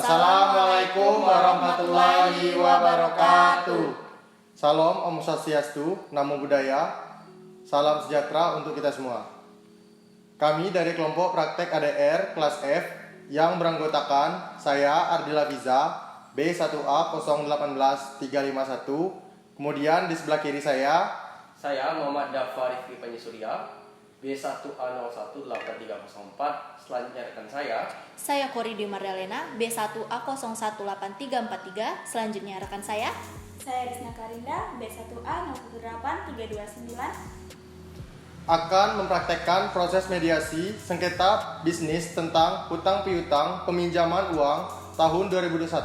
Assalamualaikum warahmatullahi wabarakatuh. Salam Om Swastiastu, Namo Buddhaya. Salam sejahtera untuk kita semua. Kami dari kelompok praktek ADR kelas F yang beranggotakan saya Ardila Fiza B1A 018351. Kemudian di sebelah kiri saya Muhammad Dafar Rifki Panjisurya B1A018304. Selanjutnya rekan saya Kori Di Mardalena B1A018343. Selanjutnya rekan saya Rizna Karinda B1A018329 akan mempraktekkan proses mediasi sengketa bisnis tentang hutang piutang peminjaman uang tahun 2021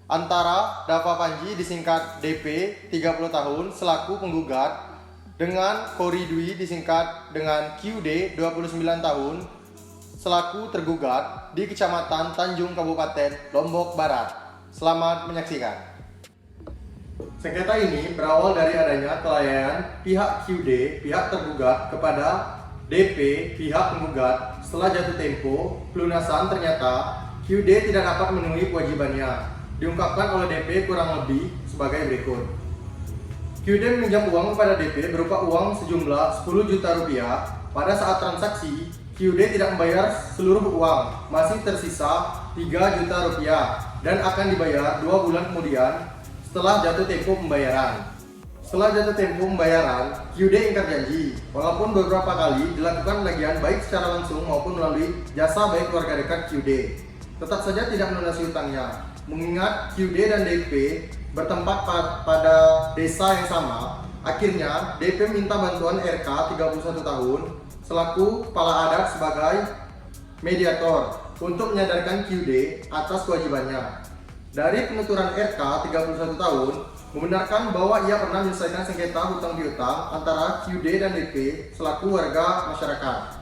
antara Dava Panji disingkat DP 30 tahun selaku penggugat dengan Kori Dwi disingkat dengan QD 29 tahun selaku tergugat di Kecamatan Tanjung Kabupaten Lombok Barat. Selamat menyaksikan. Sengketa ini berawal dari adanya kelalaian pihak QD, pihak tergugat kepada DP, pihak penggugat. Setelah jatuh tempo pelunasan, ternyata QD tidak dapat memenuhi kewajibannya. Diungkapkan oleh DP kurang lebih sebagai berikut. QD meminjam uang kepada DP berupa uang sejumlah 10 juta rupiah. Pada saat transaksi, QD tidak membayar seluruh uang, masih tersisa 3 juta rupiah dan akan dibayar 2 bulan kemudian setelah jatuh tempo pembayaran. Setelah jatuh tempo pembayaran, QD ingkar janji, walaupun beberapa kali dilakukan penagihan baik secara langsung maupun melalui jasa baik keluarga dekat QD. Tetap saja tidak melunasi hutangnya, mengingat QD dan DP bertempat pada desa yang sama. Akhirnya, DP minta bantuan RK 31 tahun selaku kepala adat sebagai mediator untuk menyadarkan QD atas kewajibannya. Dari penuturan RK 31 tahun membenarkan bahwa ia pernah menyelesaikan sengketa hutang piutang antara QD dan DP selaku warga masyarakat.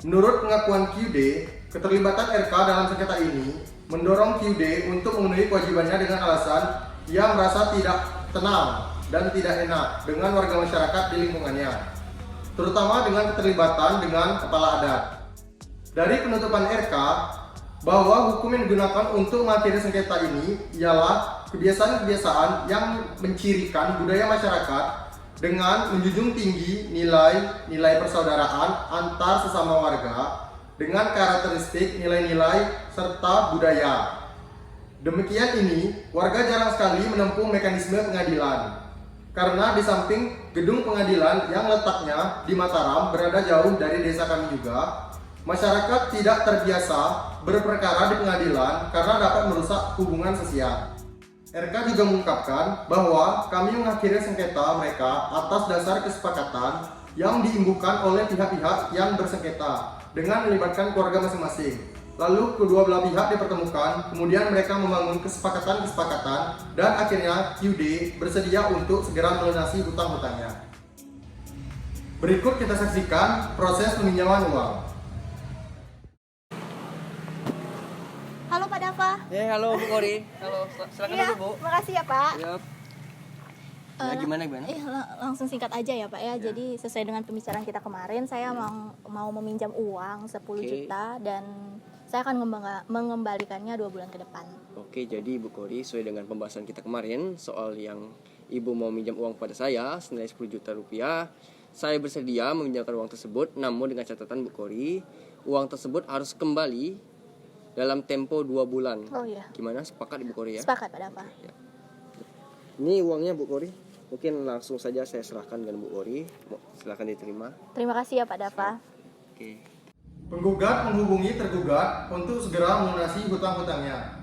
Menurut pengakuan QD, keterlibatan RK dalam sengketa ini mendorong QD untuk memenuhi kewajibannya dengan alasan ia merasa tidak tenang dan tidak enak dengan warga masyarakat di lingkungannya, terutama dengan keterlibatan dengan kepala adat. Dari penutupan RK, bahwa hukum yang digunakan untuk mengakhiri sengketa ini ialah kebiasaan-kebiasaan yang mencirikan budaya masyarakat dengan menjunjung tinggi nilai-nilai persaudaraan antar sesama warga dengan karakteristik nilai-nilai serta budaya. Demikian ini, warga jarang sekali menempuh mekanisme pengadilan. Karena di samping gedung pengadilan yang letaknya di Mataram berada jauh dari desa kami juga, masyarakat tidak terbiasa berperkara di pengadilan karena dapat merusak hubungan sosial. RK juga mengungkapkan bahwa kami mengakhiri sengketa mereka atas dasar kesepakatan yang diimbuhkan oleh pihak-pihak yang bersengketa dengan melibatkan keluarga masing-masing. Lalu kedua belah pihak dipertemukan, kemudian mereka membangun kesepakatan dan akhirnya QD bersedia untuk segera melunasi hutang-hutangnya. Berikut kita saksikan proses peminjaman uang. Halo Pak Dava. halo Bu Kori. Halo, silakan Iya, dulu Bu. makasih ya Pak. Yap. Ya, gimana? Langsung singkat aja ya Pak ya. Jadi sesuai dengan pembicaraan kita kemarin, saya mau meminjam uang 10 juta dan saya akan mengembalikannya 2 bulan ke depan. Oke, jadi Bu Kori, sesuai dengan pembahasan kita kemarin soal yang Ibu mau minjam uang pada saya senilai 10 juta rupiah, saya bersedia meminjamkan uang tersebut, namun dengan catatan Bu Kori, uang tersebut harus kembali dalam tempo 2 bulan. Oh iya. Gimana? Sepakat Bu Kori ya? Sepakat Pak Dava. Ya. Ini uangnya Bu Kori. Mungkin langsung saja saya serahkan dengan Bu Kori. Silakan diterima. Terima kasih ya Pak Dava. Oke. Penggugat menghubungi tergugat untuk segera melunasi hutang-hutangnya.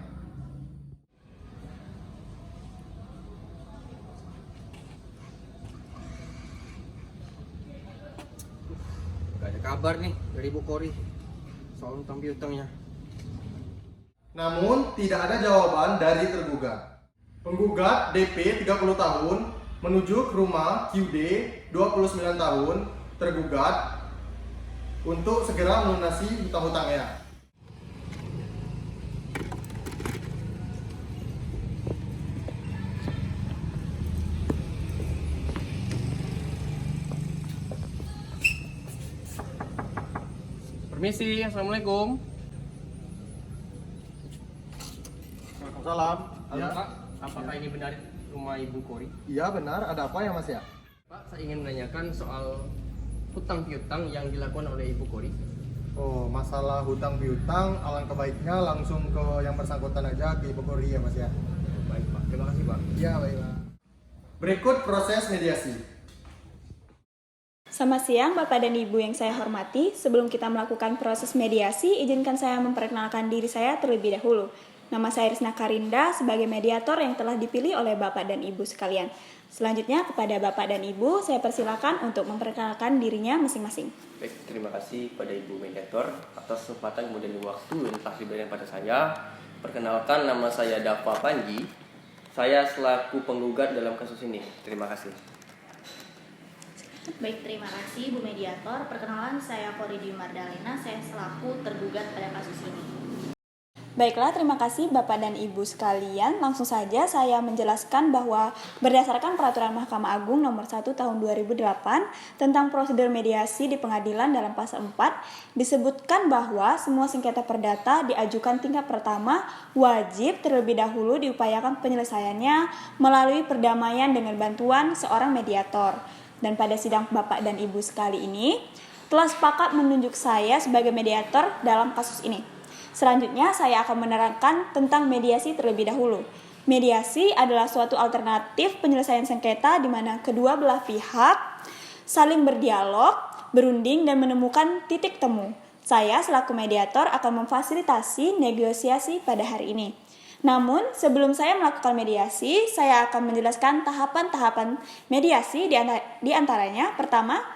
Gak ada kabar nih dari Bu Kori soal hutang piutangnya. Namun tidak ada jawaban dari tergugat. Penggugat DP 30 tahun menuju ke rumah QD 29 tahun tergugat untuk segera melunasi hutang-hutangnya. Permisi, assalamualaikum. Waalaikumsalam. Halo Ya. Pak, apakah ini benar rumah Ibu Kori? Iya benar, ada apa ya Mas ya? Pak, saya ingin menanyakan soal hutang piutang yang dilakukan oleh Ibu Kori. Oh, masalah hutang piutang, alangkah baiknya langsung ke yang bersangkutan aja ke Ibu Kori ya Mas ya. Baik Pak, terima kasih Pak. Iya baiklah. Berikut proses mediasi. Selamat siang Bapak dan Ibu yang saya hormati. Sebelum kita melakukan proses mediasi, izinkan saya memperkenalkan diri saya terlebih dahulu. Nama saya Risna Karinda sebagai mediator yang telah dipilih oleh Bapak dan Ibu sekalian. Selanjutnya kepada Bapak dan Ibu, saya persilakan untuk memperkenalkan dirinya masing-masing. Baik, terima kasih pada Ibu Mediator atas kesempatan kemudian waktu yang telah diberikan pada saya. Perkenalkan, nama saya Dava Panji. Saya selaku penggugat dalam kasus ini. Terima kasih. Baik, terima kasih Bu Mediator. Perkenalan, saya Koridi Mardalena, saya selaku tergugat pada kasus ini. Baiklah, terima kasih Bapak dan Ibu sekalian. Langsung saja saya menjelaskan bahwa berdasarkan Peraturan Mahkamah Agung Nomor 1 Tahun 2008 tentang prosedur mediasi di pengadilan dalam pasal 4 disebutkan bahwa semua sengketa perdata diajukan tingkat pertama wajib terlebih dahulu diupayakan penyelesaiannya melalui perdamaian dengan bantuan seorang mediator. Dan pada sidang Bapak dan Ibu sekali ini telah sepakat menunjuk saya sebagai mediator dalam kasus ini. Selanjutnya saya akan menerangkan tentang mediasi terlebih dahulu. Mediasi adalah suatu alternatif penyelesaian sengketa di mana kedua belah pihak saling berdialog, berunding dan menemukan titik temu. Saya selaku mediator akan memfasilitasi negosiasi pada hari ini. Namun, sebelum saya melakukan mediasi, saya akan menjelaskan tahapan-tahapan mediasi di antaranya. Pertama,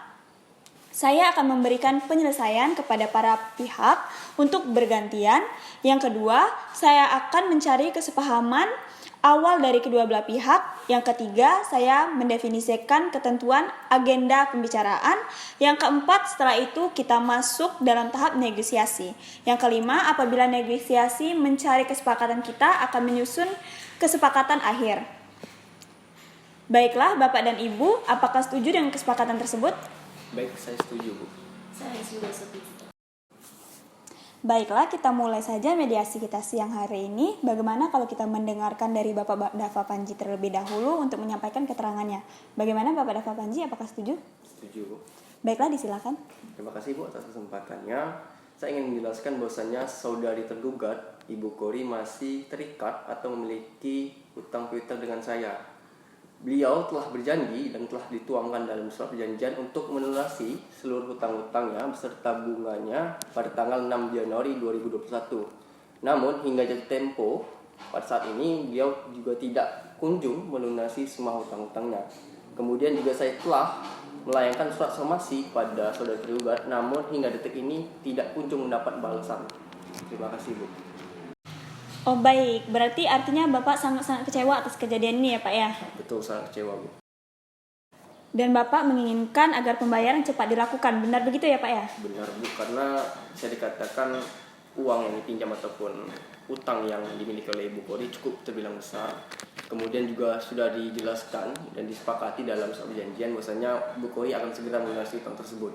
saya akan memberikan penyelesaian kepada para pihak untuk bergantian. Yang kedua, saya akan mencari kesepahaman awal dari kedua belah pihak. Yang ketiga, saya mendefinisikan ketentuan agenda pembicaraan. Yang keempat, setelah itu kita masuk dalam tahap negosiasi. Yang kelima, apabila negosiasi mencari kesepakatan, kita akan menyusun kesepakatan akhir. Baiklah, Bapak dan Ibu, apakah setuju dengan kesepakatan tersebut? Baik, saya setuju Bu. Saya juga setuju. Baiklah, kita mulai saja mediasi kita siang hari ini. Bagaimana kalau kita mendengarkan dari Bapak Dava Panji terlebih dahulu untuk menyampaikan keterangannya? Bagaimana Bapak Dava Panji, apakah setuju? Setuju Bu. Baiklah, disilakan. Terima kasih Bu atas kesempatannya. Saya ingin menjelaskan bahwasannya saudari tergugat Ibu Kori masih terikat atau memiliki hutang piutang dengan saya. Beliau telah berjanji dan telah dituangkan dalam surat perjanjian untuk melunasi seluruh hutang-hutangnya beserta bunganya pada tanggal 6 Januari 2021. Namun hingga jatuh tempo pada saat ini beliau juga tidak kunjung melunasi semua hutang-hutangnya. Kemudian juga saya telah melayangkan surat somasi pada saudara tergugat, namun hingga detik ini tidak kunjung mendapat balasan. Terima kasih Bu. Oh baik, berarti artinya Bapak sangat-sangat kecewa atas kejadian ini ya Pak ya? Betul, sangat kecewa Bu. Dan Bapak menginginkan agar pembayaran cepat dilakukan, benar begitu ya Pak ya? Benar Bu, karena bisa dikatakan uang yang dipinjam ataupun utang yang dimiliki oleh Ibu Kori cukup terbilang besar. Kemudian juga sudah dijelaskan dan disepakati dalam surat perjanjian bahwasanya Ibu Kori akan segera melunasi utang tersebut.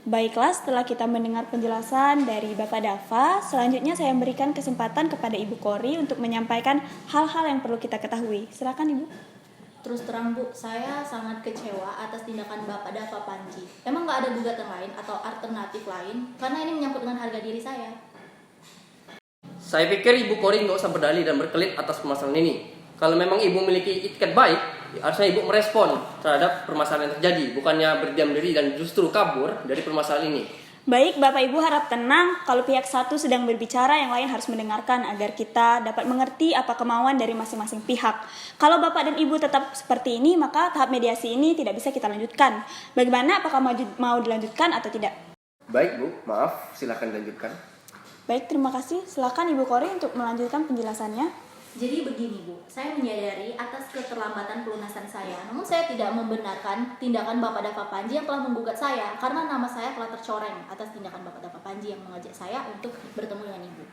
Baiklah, setelah kita mendengar penjelasan dari Bapak Dava, selanjutnya saya memberikan kesempatan kepada Ibu Kori untuk menyampaikan hal-hal yang perlu kita ketahui. Silakan Ibu. Terus terang Bu, saya sangat kecewa atas tindakan Bapak Dava Panji. Emang nggak ada gugatan lain atau alternatif lain? Karena ini menyangkut dengan harga diri saya. Saya pikir Ibu Kori nggak usah berdalih dan berkelit atas permasalahan ini. Kalau memang Ibu memiliki itikat baik, harusnya Ibu merespon terhadap permasalahan yang terjadi, bukannya berdiam diri dan justru kabur dari permasalahan ini. Baik, Bapak Ibu harap tenang. Kalau pihak satu sedang berbicara, yang lain harus mendengarkan agar kita dapat mengerti apa kemauan dari masing-masing pihak. Kalau Bapak dan Ibu tetap seperti ini, maka tahap mediasi ini tidak bisa kita lanjutkan. Bagaimana, apakah mau dilanjutkan atau tidak? Baik Bu, maaf, silakan dilanjutkan. Baik, terima kasih. Silakan Ibu Kori untuk melanjutkan penjelasannya. Jadi begini Bu, saya menyadari atas keterlambatan pelunasan saya. Namun saya tidak membenarkan tindakan Bapak Dava Panji yang telah menggugat saya, karena nama saya telah tercoreng atas tindakan Bapak Dava Panji yang mengajak saya untuk bertemu dengan Ibu.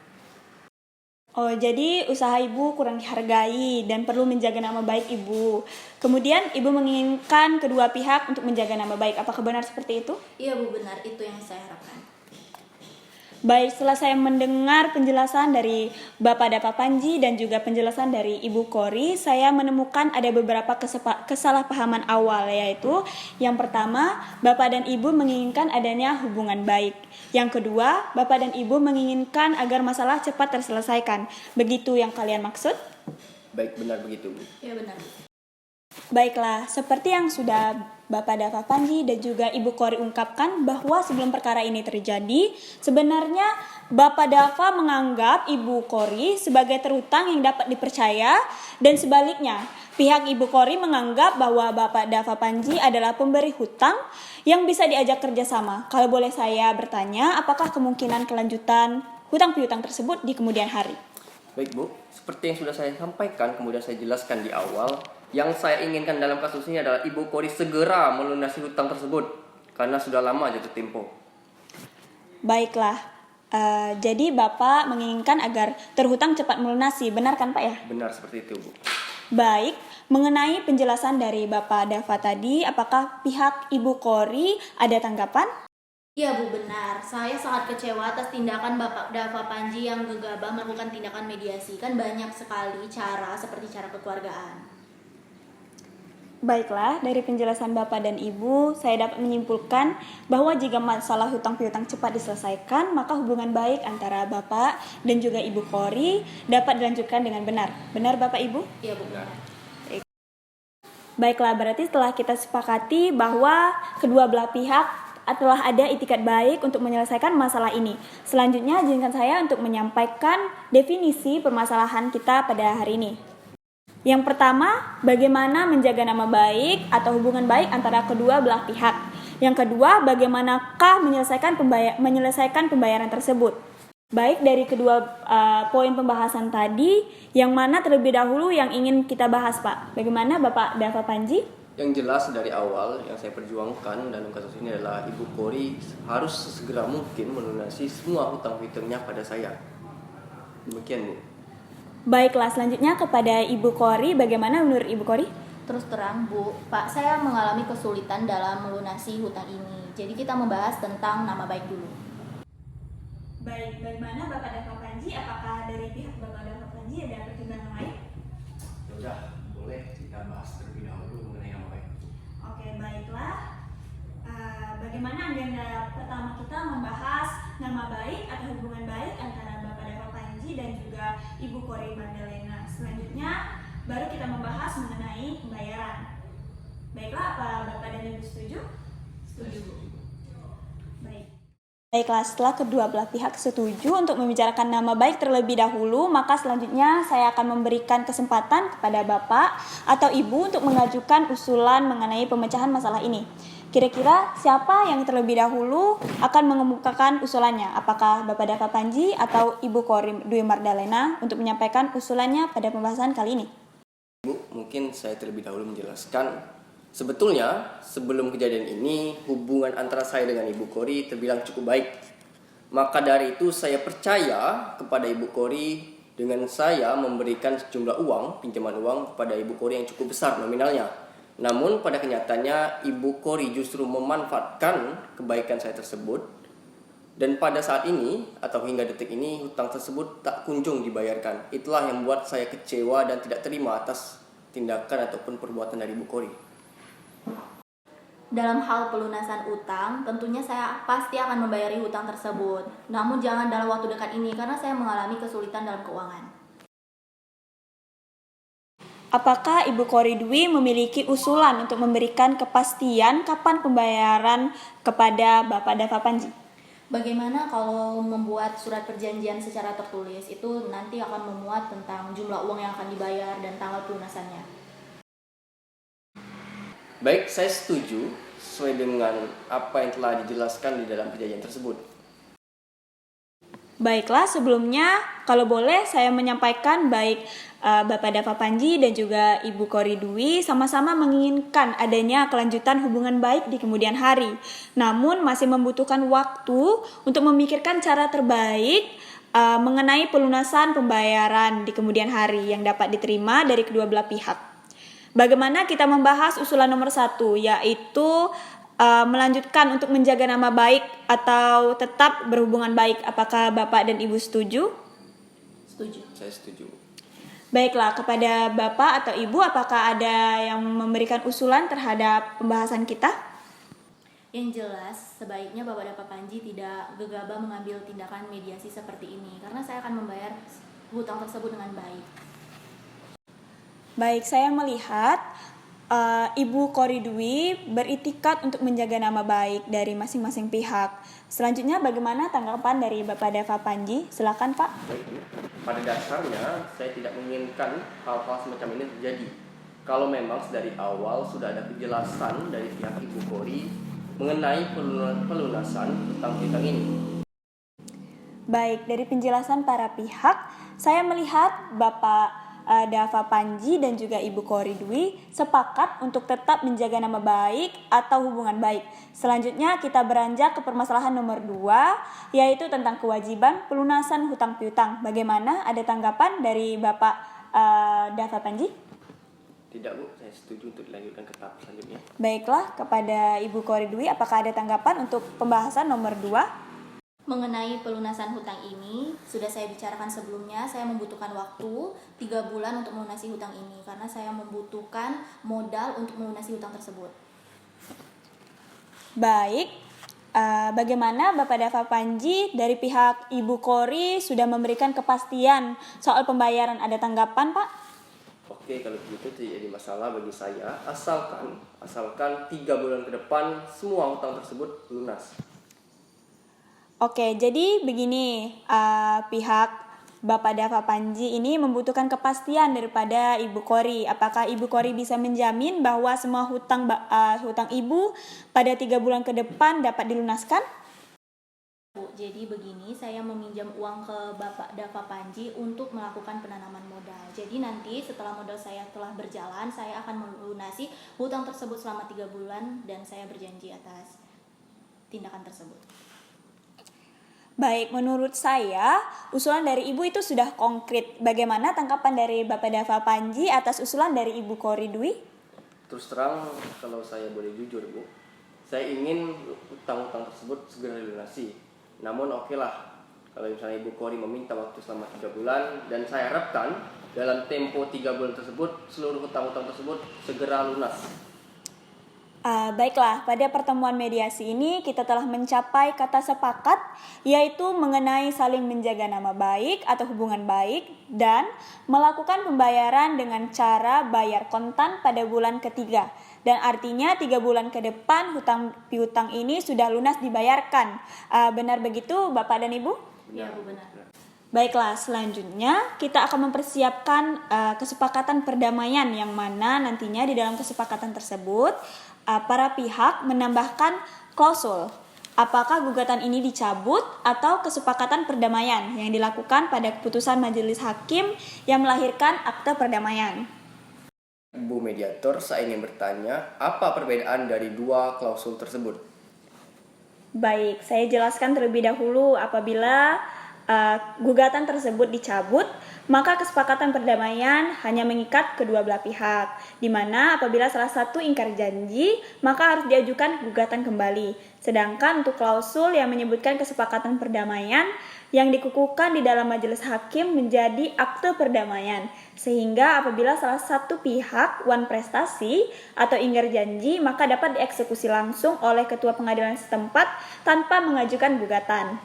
Oh, jadi usaha Ibu kurang dihargai dan perlu menjaga nama baik Ibu. Kemudian Ibu menginginkan kedua pihak untuk menjaga nama baik. Apakah benar seperti itu? Iya Bu, benar, itu yang saya harapkan. Baik, setelah saya mendengar penjelasan dari Bapak Dava Panji dan juga penjelasan dari Ibu Kori, saya menemukan ada beberapa kesalahpahaman awal, yaitu yang pertama, Bapak dan Ibu menginginkan adanya hubungan baik. Yang kedua, Bapak dan Ibu menginginkan agar masalah cepat terselesaikan. Begitu yang kalian maksud? Baik, benar begitu, Bu. Ya benar. Baiklah, seperti yang sudah Bapak Dava Panji dan juga Ibu Kori ungkapkan bahwa sebelum perkara ini terjadi, sebenarnya Bapak Dava menganggap Ibu Kori sebagai terhutang yang dapat dipercaya, dan sebaliknya, pihak Ibu Kori menganggap bahwa Bapak Dava Panji adalah pemberi hutang yang bisa diajak kerjasama. Kalau boleh saya bertanya, apakah kemungkinan kelanjutan hutang piutang tersebut di kemudian hari? Baik, Bu. Seperti yang sudah saya sampaikan, kemudian saya jelaskan di awal, yang saya inginkan dalam kasus ini adalah Ibu Kori segera melunasi hutang tersebut karena sudah lama jatuh tempo. Baiklah, jadi Bapak menginginkan agar terhutang cepat melunasi, benar kan Pak ya? Benar seperti itu, Bu. Baik, mengenai penjelasan dari Bapak Dava tadi, apakah pihak Ibu Kori ada tanggapan? Iya Bu, benar. Saya sangat kecewa atas tindakan Bapak Dava Panji yang gegabah melakukan tindakan mediasi. Kan banyak sekali cara seperti cara kekeluargaan. Baiklah, dari penjelasan Bapak dan Ibu, saya dapat menyimpulkan bahwa jika masalah hutang piutang cepat diselesaikan, maka hubungan baik antara Bapak dan juga Ibu Kori dapat dilanjutkan dengan benar. Benar Bapak Ibu? Iya Bu, benar. Baiklah, berarti setelah kita sepakati bahwa kedua belah pihak telah ada itikat baik untuk menyelesaikan masalah ini. Selanjutnya, izinkan saya untuk menyampaikan definisi permasalahan kita pada hari ini. Yang pertama, bagaimana menjaga nama baik atau hubungan baik antara kedua belah pihak. Yang kedua, bagaimanakah menyelesaikan pembayaran tersebut. Baik, dari kedua poin pembahasan tadi, yang mana terlebih dahulu yang ingin kita bahas, Pak? Bagaimana Bapak Dava Panji? Yang jelas dari awal yang saya perjuangkan dalam kasus ini adalah Ibu Kori harus sesegera mungkin melunasi semua hutang piutangnya pada saya. Demikian, Bu. Baiklah, selanjutnya kepada Ibu Kori, bagaimana menurut Ibu Kori? Terus terang Bu, Pak, saya mengalami kesulitan dalam melunasi hutang ini. Jadi kita membahas tentang nama baik dulu. Baik, bagaimana Bapak Dava Panji? Apakah dari pihak Bapak Dava Panji ada pertimbangan lain? Sudah, boleh kita bahas terlebih dahulu mengenai nama baik. Oke, baiklah. Bagaimana agenda pertama kita membahas nama baik atau hubungan baik antara Bapak Dava Panji dan juga Ibu Kori Magdalena. Selanjutnya, baru kita membahas mengenai pembayaran. Baiklah, apa Bapak dan Ibu setuju? Setuju. Baik. Baiklah, setelah kedua belah pihak setuju untuk membicarakan nama baik terlebih dahulu, maka selanjutnya saya akan memberikan kesempatan kepada Bapak atau Ibu untuk mengajukan usulan mengenai pemecahan masalah ini. Kira-kira siapa yang terlebih dahulu akan mengemukakan usulannya? Apakah Bapak Dava Panji atau Ibu Kori Dwi Magdalena untuk menyampaikan usulannya pada pembahasan kali ini? Bu, mungkin saya terlebih dahulu menjelaskan. Sebetulnya, sebelum kejadian ini, hubungan antara saya dengan Ibu Kori terbilang cukup baik. Maka dari itu, saya percaya kepada Ibu Kori dengan saya memberikan sejumlah uang, pinjaman uang kepada Ibu Kori yang cukup besar nominalnya. Namun, pada kenyataannya, Ibu Kori justru memanfaatkan kebaikan saya tersebut. Dan pada saat ini, atau hingga detik ini, hutang tersebut tak kunjung dibayarkan. Itulah yang membuat saya kecewa dan tidak terima atas tindakan ataupun perbuatan dari Ibu Kori. Dalam hal pelunasan utang, tentunya saya pasti akan membayari hutang tersebut. Namun jangan dalam waktu dekat ini karena saya mengalami kesulitan dalam keuangan. Apakah Ibu Kori Dwi memiliki usulan untuk memberikan kepastian kapan pembayaran kepada Bapak Dava Panji? Bagaimana kalau membuat surat perjanjian secara tertulis? Itu nanti akan memuat tentang jumlah uang yang akan dibayar dan tanggal pelunasannya. Baik, saya setuju sesuai dengan apa yang telah dijelaskan di dalam perjanjian tersebut. Baiklah, sebelumnya kalau boleh saya menyampaikan baik Bapak Dava Panji dan juga Ibu Kori Dwi sama-sama menginginkan adanya kelanjutan hubungan baik di kemudian hari. Namun masih membutuhkan waktu untuk memikirkan cara terbaik mengenai pelunasan pembayaran di kemudian hari yang dapat diterima dari kedua belah pihak. Bagaimana kita membahas usulan nomor 1, yaitu melanjutkan untuk menjaga nama baik atau tetap berhubungan baik. Apakah Bapak dan Ibu setuju? Setuju. Saya setuju. Baiklah, kepada Bapak atau Ibu, apakah ada yang memberikan usulan terhadap pembahasan kita? Yang jelas, sebaiknya Bapak Dava Panji tidak gegabah mengambil tindakan mediasi seperti ini, karena saya akan membayar hutang tersebut dengan baik. Baik, saya melihat Ibu Kori Dwi beritikat untuk menjaga nama baik dari masing-masing pihak. Selanjutnya, bagaimana tanggapan dari Bapak Dava Panji? Silakan, Pak. Baik, Bu. Pada dasarnya saya tidak menginginkan hal-hal semacam ini terjadi. Kalau memang dari awal sudah ada kejelasan dari pihak Ibu Kori mengenai pelunasan hutang piutang ini. Baik, dari penjelasan para pihak, saya melihat Bapak Dava Panji dan juga Ibu Kori Dwi sepakat untuk tetap menjaga nama baik atau hubungan baik. Selanjutnya kita beranjak ke permasalahan nomor 2, yaitu tentang kewajiban pelunasan hutang piutang. Bagaimana? Ada tanggapan dari Bapak Dava Panji? Tidak, Bu, saya setuju untuk dilanjutkan ke tahap selanjutnya. Baiklah, kepada Ibu Kori Dwi, apakah ada tanggapan untuk pembahasan nomor 2? Mengenai pelunasan hutang ini, sudah saya bicarakan sebelumnya, saya membutuhkan waktu 3 bulan untuk melunasi hutang ini, karena saya membutuhkan modal untuk melunasi hutang tersebut. Baik, bagaimana Bapak Dava Panji dari pihak Ibu Kori sudah memberikan kepastian soal pembayaran? Ada tanggapan, Pak? Oke, kalau begitu tidak jadi masalah bagi saya, asalkan 3 bulan ke depan semua hutang tersebut lunas. Oke, jadi begini, pihak Bapak Dava Panji ini membutuhkan kepastian daripada Ibu Kori. Apakah Ibu Kori bisa menjamin bahwa semua hutang Ibu pada 3 bulan ke depan dapat dilunaskan? Bu, jadi begini, saya meminjam uang ke Bapak Dava Panji untuk melakukan penanaman modal. Jadi nanti setelah modal saya telah berjalan, saya akan melunasi hutang tersebut selama 3 bulan dan saya berjanji atas tindakan tersebut. Baik, menurut saya usulan dari Ibu itu sudah konkret. Bagaimana tanggapan dari Bapak Dava Panji atas usulan dari Ibu Kori Dwi? Terus terang, kalau saya boleh jujur, Bu, saya ingin hutang-hutang tersebut segera dilunasi. Namun oke lah, kalau misalnya Ibu Kori meminta waktu selama 3 bulan, dan saya harapkan dalam tempo 3 bulan tersebut, seluruh hutang-hutang tersebut segera lunas. Baiklah, pada pertemuan mediasi ini kita telah mencapai kata sepakat, yaitu mengenai saling menjaga nama baik atau hubungan baik dan melakukan pembayaran dengan cara bayar kontan pada bulan ketiga. Dan artinya 3 bulan ke depan hutang piutang ini sudah lunas dibayarkan. Benar begitu Bapak dan Ibu? Iya, Bu, benar. Baiklah, selanjutnya kita akan mempersiapkan kesepakatan perdamaian yang mana nantinya di dalam kesepakatan tersebut para pihak menambahkan klausul apakah gugatan ini dicabut atau kesepakatan perdamaian yang dilakukan pada keputusan majelis hakim yang melahirkan akte perdamaian. Bu Mediator, saya ingin bertanya, apa perbedaan dari 2 klausul tersebut? Baik, saya jelaskan terlebih dahulu. Apabila gugatan tersebut dicabut, maka kesepakatan perdamaian hanya mengikat kedua belah pihak, di mana apabila salah satu ingkar janji, maka harus diajukan gugatan kembali. Sedangkan untuk klausul yang menyebutkan kesepakatan perdamaian yang dikukuhkan di dalam majelis hakim menjadi akte perdamaian, sehingga apabila salah satu pihak wan prestasi atau ingkar janji, maka dapat dieksekusi langsung oleh ketua pengadilan setempat tanpa mengajukan gugatan.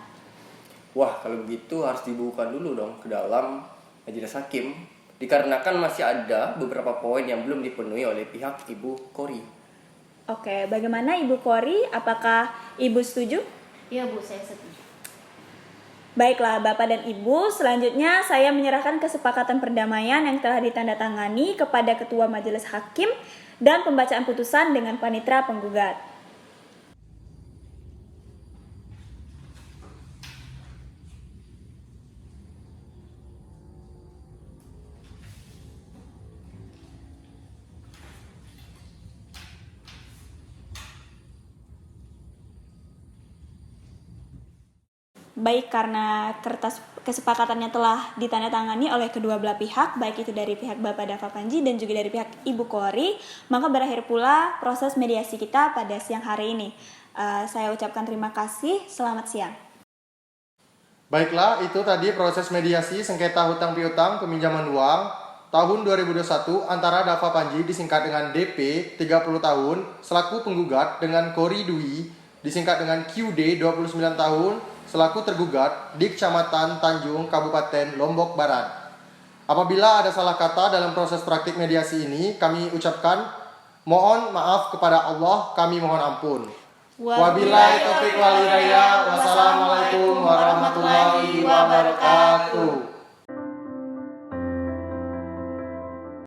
Wah, kalau begitu harus dibuka dulu dong ke dalam majelis hakim, dikarenakan masih ada beberapa poin yang belum dipenuhi oleh pihak Ibu Kori. Oke, bagaimana Ibu Kori? Apakah Ibu setuju? Iya, Bu, saya setuju. Baiklah, Bapak dan Ibu, selanjutnya saya menyerahkan kesepakatan perdamaian yang telah ditandatangani kepada Ketua Majelis Hakim dan pembacaan putusan dengan panitera penggugat. baik karena kertas kesepakatannya telah ditandatangani oleh kedua belah pihak, baik itu dari pihak Bapak Dava Panji dan juga dari pihak Ibu Kori, maka berakhir pula proses mediasi kita pada siang hari ini. Saya ucapkan terima kasih, selamat siang. Baiklah, itu tadi proses mediasi sengketa hutang piutang peminjaman uang tahun 2021 antara Dava Panji disingkat dengan DP 30 tahun selaku penggugat dengan Kori Dwi disingkat dengan QD 29 tahun selaku tergugat di Kecamatan Tanjung, Kabupaten Lombok Barat. Apabila ada salah kata dalam proses praktik mediasi ini, kami ucapkan mohon maaf kepada Allah, kami mohon ampun. Wabillahi taufiq wal hidayah. Wassalamualaikum warahmatullahi wabarakatuh.